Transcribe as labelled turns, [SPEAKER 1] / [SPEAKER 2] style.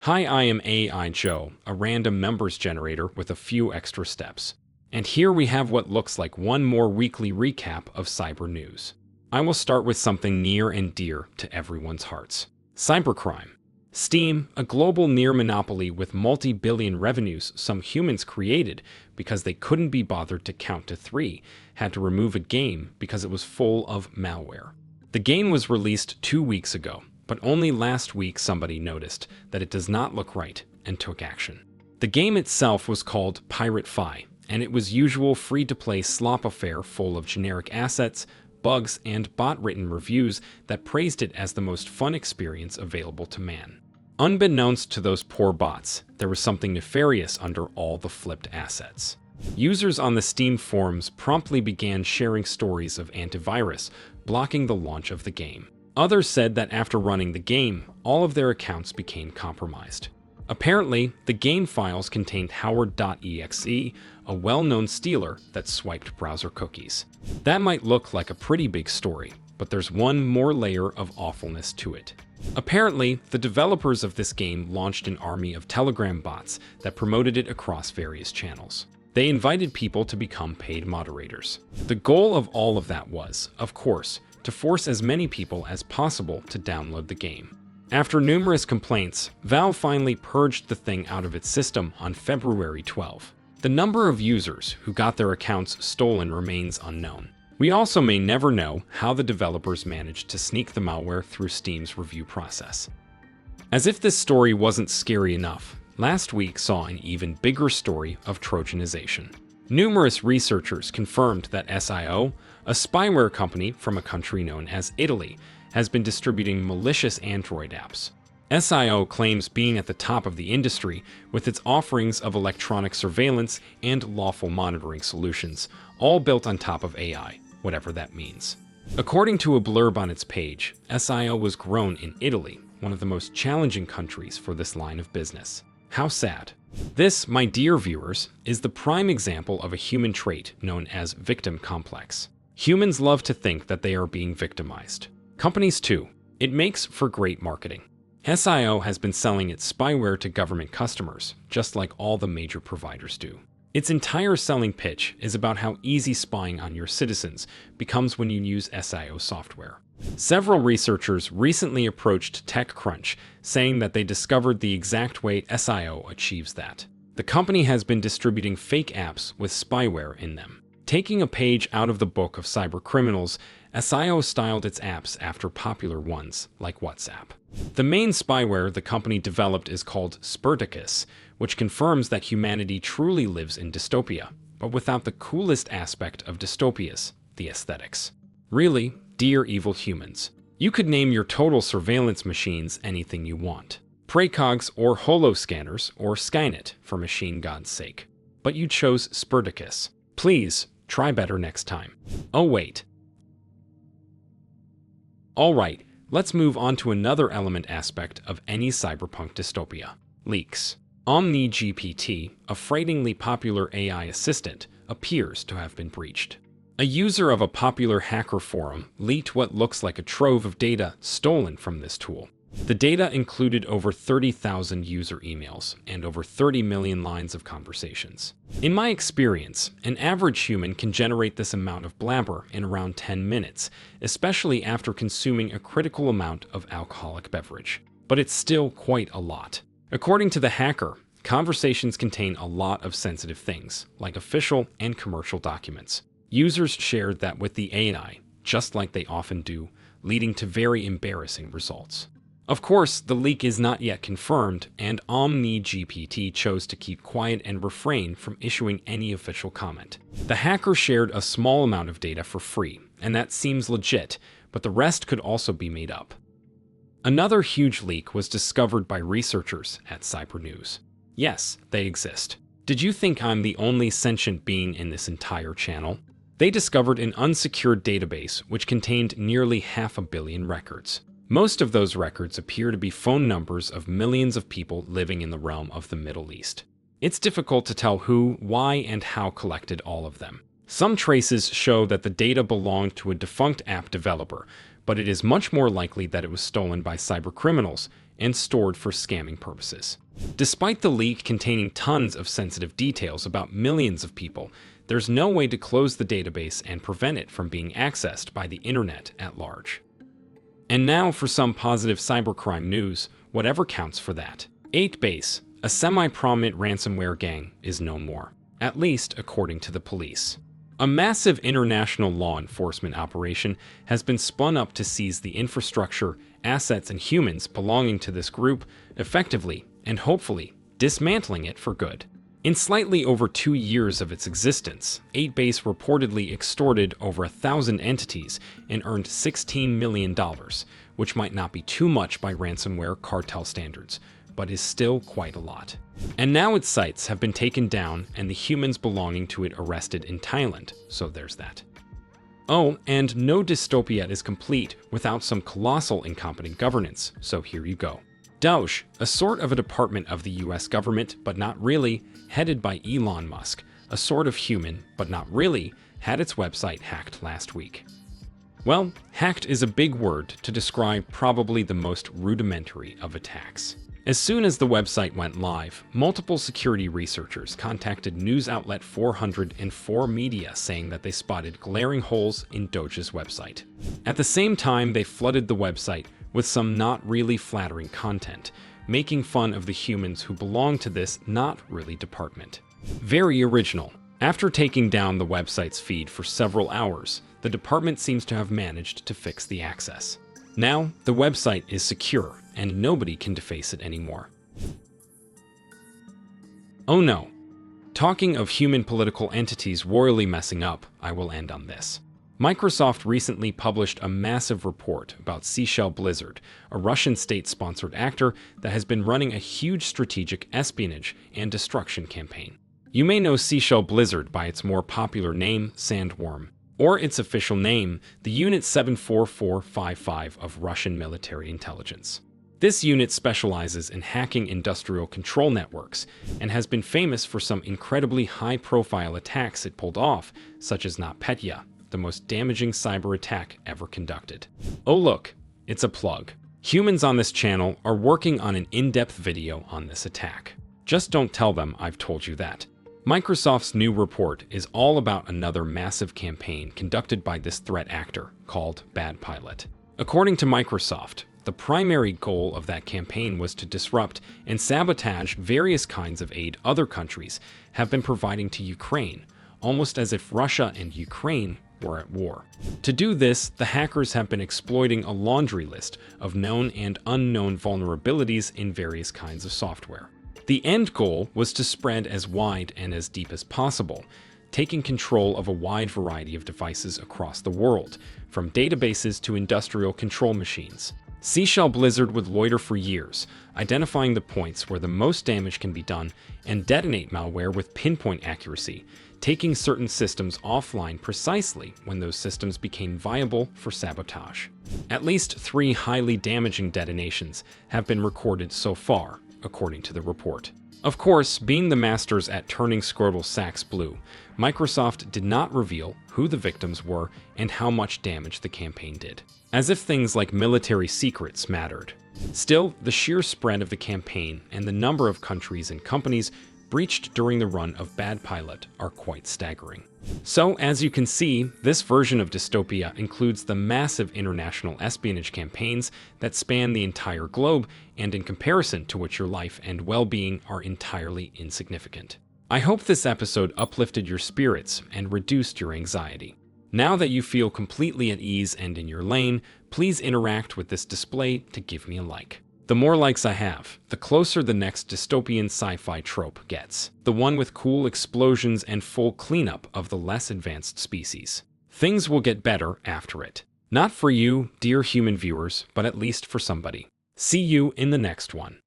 [SPEAKER 1] Hi, I am AI Joe, a random members generator with a few extra steps. And here we have what looks like one more weekly recap of Cybernews. I will start with something near and dear to everyone's hearts. Cybercrime. Steam, a global near monopoly with multi-billion revenues some humans created because they couldn't be bothered to count to 3, had to remove a game because it was full of malware. The game was released 2 weeks ago, but only last week somebody noticed that it does not look right and took action. The game itself was called Pirate Fi, and it was usual free-to-play slop affair full of generic assets, bugs, and bot-written reviews that praised it as the most fun experience available to man. Unbeknownst to those poor bots, there was something nefarious under all the flipped assets. Users on the Steam forums promptly began sharing stories of antivirus blocking the launch of the game. Others said that after running the game, all of their accounts became compromised. Apparently, the game files contained Howard.exe, a well-known stealer that swiped browser cookies. That might look like a pretty big story, but there's one more layer of awfulness to it. Apparently, the developers of this game launched an army of Telegram bots that promoted it across various channels. They invited people to become paid moderators. The goal of all of that was, of course, to force as many people as possible to download the game. After numerous complaints, Valve finally purged the thing out of its system on February 12. The number of users who got their accounts stolen remains unknown. We also may never know how the developers managed to sneak the malware through Steam's review process. As if this story wasn't scary enough, last week saw an even bigger story of Trojanization. Numerous researchers confirmed that SIO, a spyware company from a country known as Italy, has been distributing malicious Android apps. SIO claims being at the top of the industry with its offerings of electronic surveillance and lawful monitoring solutions, all built on top of AI, whatever that means. According to a blurb on its page, SIO was grown in Italy, one of the most challenging countries for this line of business. How sad. This, my dear viewers, is the prime example of a human trait known as victim complex. Humans love to think that they are being victimized. Companies too. It makes for great marketing. SIO has been selling its spyware to government customers, just like all the major providers do. Its entire selling pitch is about how easy spying on your citizens becomes when you use SIO software. Several researchers recently approached TechCrunch, saying that they discovered the exact way SIO achieves that. The company has been distributing fake apps with spyware in them. Taking a page out of the book of cybercriminals, SIO styled its apps after popular ones, like WhatsApp. The main spyware the company developed is called Spartacus, which confirms that humanity truly lives in dystopia, but without the coolest aspect of dystopias, the aesthetics. Really, dear evil humans, you could name your total surveillance machines anything you want. Precogs or holoscanners or Skynet, for machine God's sake. But you chose Spartacus. Please, try better next time. Oh wait. Alright, let's move on to another element aspect of any cyberpunk dystopia. Leaks. OmniGPT, a frighteningly popular AI assistant, appears to have been breached. A user of a popular hacker forum leaked what looks like a trove of data stolen from this tool. The data included over 30,000 user emails and over 30 million lines of conversations. In my experience, an average human can generate this amount of blabber in around 10 minutes, especially after consuming a critical amount of alcoholic beverage. But it's still quite a lot. According to the hacker, conversations contain a lot of sensitive things, like official and commercial documents. Users shared that with the AI, just like they often do, leading to very embarrassing results. Of course, the leak is not yet confirmed, and OmniGPT chose to keep quiet and refrain from issuing any official comment. The hacker shared a small amount of data for free, and that seems legit, but the rest could also be made up. Another huge leak was discovered by researchers at Cybernews. Yes, they exist. Did you think I'm the only sentient being in this entire channel? They discovered an unsecured database which contained nearly 500 million records. Most of those records appear to be phone numbers of millions of people living in the realm of the Middle East. It's difficult to tell who, why, and how collected all of them. Some traces show that the data belonged to a defunct app developer, but it is much more likely that it was stolen by cybercriminals, and stored for scamming purposes. Despite the leak containing tons of sensitive details about millions of people, there's no way to close the database and prevent it from being accessed by the internet at large. And now for some positive cybercrime news, whatever counts for that. 8base, a semi-prominent ransomware gang, is no more, at least according to the police. A massive international law enforcement operation has been spun up to seize the infrastructure, assets, and humans belonging to this group, effectively and hopefully dismantling it for good. In slightly over 2 years of its existence, 8base reportedly extorted over 1,000 entities and earned $16 million, which might not be too much by ransomware cartel standards, but is still quite a lot. And now its sites have been taken down and the humans belonging to it arrested in Thailand, so there's that. Oh, and no dystopia is complete without some colossal incompetent governance, so here you go. Doge, a sort of a department of the US government, but not really, headed by Elon Musk, a sort of human, but not really, had its website hacked last week. Well, hacked is a big word to describe probably the most rudimentary of attacks. As soon as the website went live, multiple security researchers contacted news outlet 404 Media saying that they spotted glaring holes in Doge's website. At the same time, they flooded the website with some not really flattering content, making fun of the humans who belong to this not really department. Very original. After taking down the website's feed for several hours, the department seems to have managed to fix the access. Now, the website is secure, and nobody can deface it anymore. Oh no. Talking of human political entities royally messing up, I will end on this. Microsoft recently published a massive report about Seashell Blizzard, a Russian state-sponsored actor that has been running a huge strategic espionage and destruction campaign. You may know Seashell Blizzard by its more popular name, Sandworm, or its official name, the Unit 74455 of Russian military intelligence. This unit specializes in hacking industrial control networks and has been famous for some incredibly high-profile attacks it pulled off, such as NotPetya, the most damaging cyber attack ever conducted. Oh look, it's a plug. Humans on this channel are working on an in-depth video on this attack. Just don't tell them I've told you that. Microsoft's new report is all about another massive campaign conducted by this threat actor called Bad Pilot. According to Microsoft, the primary goal of that campaign was to disrupt and sabotage various kinds of aid other countries have been providing to Ukraine, almost as if Russia and Ukraine were at war. To do this, the hackers have been exploiting a laundry list of known and unknown vulnerabilities in various kinds of software. The end goal was to spread as wide and as deep as possible, taking control of a wide variety of devices across the world, from databases to industrial control machines. Seashell Blizzard would loiter for years, identifying the points where the most damage can be done and detonate malware with pinpoint accuracy, taking certain systems offline precisely when those systems became viable for sabotage. At least 3 highly damaging detonations have been recorded so far, according to the report. Of course, being the masters at turning scrotal sacks blue, Microsoft did not reveal who the victims were and how much damage the campaign did, as if things like military secrets mattered. Still, the sheer spread of the campaign and the number of countries and companies breached during the run of Bad Pilot are quite staggering. So, as you can see, this version of dystopia includes the massive international espionage campaigns that span the entire globe and in comparison to which your life and well-being are entirely insignificant. I hope this episode uplifted your spirits and reduced your anxiety. Now that you feel completely at ease and in your lane, please interact with this display to give me a like. The more likes I have, the closer the next dystopian sci-fi trope gets. The one with cool explosions and full cleanup of the less advanced species. Things will get better after it. Not for you, dear human viewers, but at least for somebody. See you in the next one.